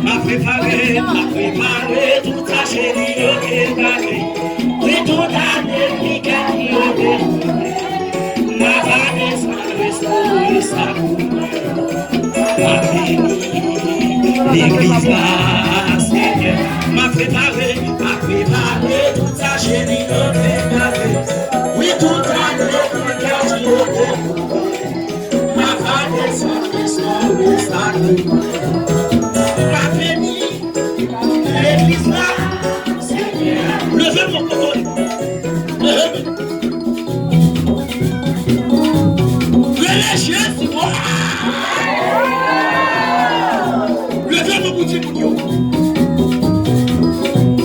m'a préparé toute la chérie, ok, oui, tout a délicat, ok, m'a valé ça, m'a fini, l'église là, Seigneur, m'a préparé toute la chérie, ok, oui, tout a délicat, ok, m'a valé ça, l'église là, levez mon coton, relâchez c'est moi, levez mon boutique pour vous.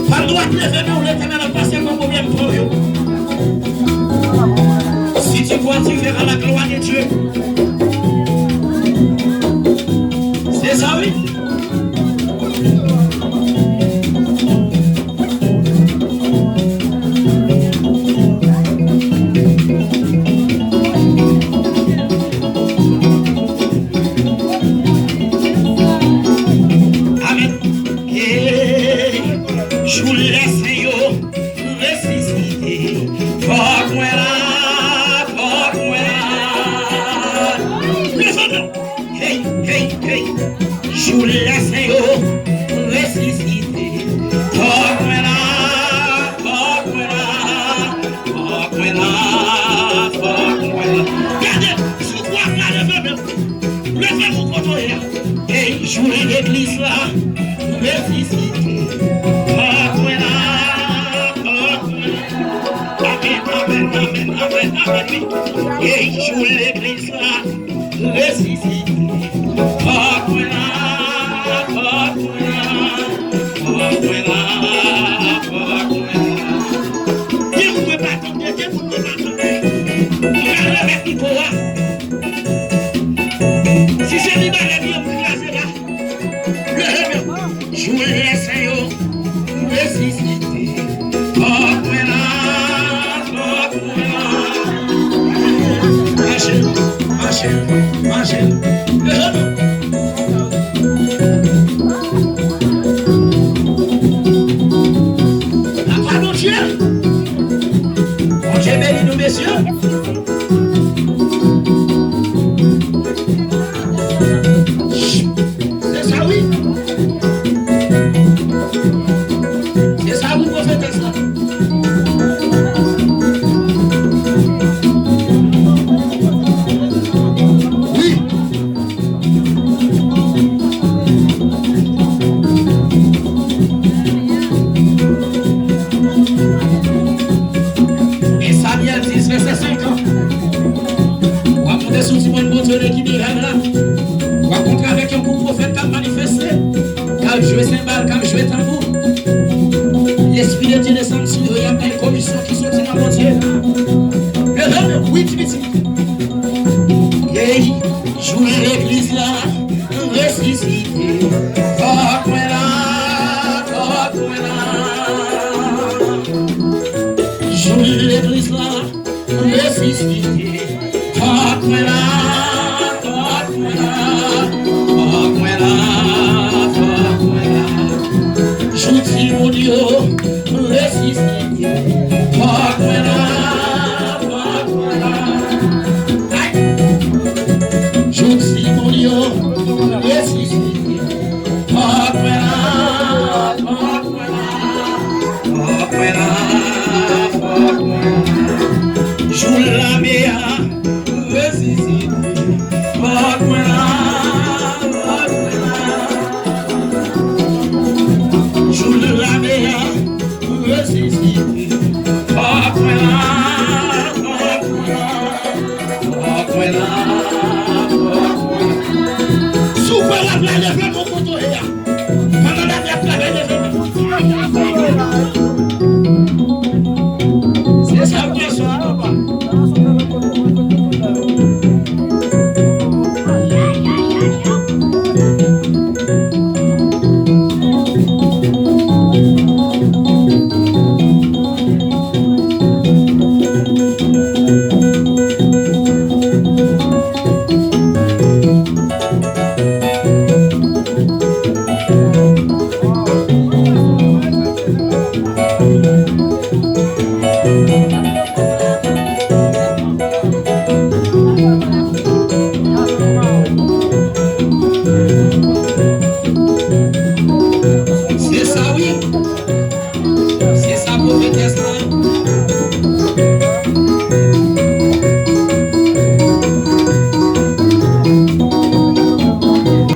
Pas le droit de lever mon l'éternel en passant comme combien de fois. Si tu vois, tu verras la gloire de Dieu. C'est ça, oui. L'église là, ressuscité. Amen. Et joue l'église là, ressuscité. Si c'est libéré, bien pour la là. Jouer les Seigneur, ressuscité. Marchez. La part de Dieu. Mon Dieu bénit nous, messieurs. L'Esprit de Dieu descend sur eux, il y a une commission qui sont dans mon Dieu. Oui, joue l'église là, ressuscité. Joue l'église là, ressuscité. Joue mon Dieu, ressuscité. Joue mon Dieu, ressuscité. Joue la meilleure, ressuscité. Super la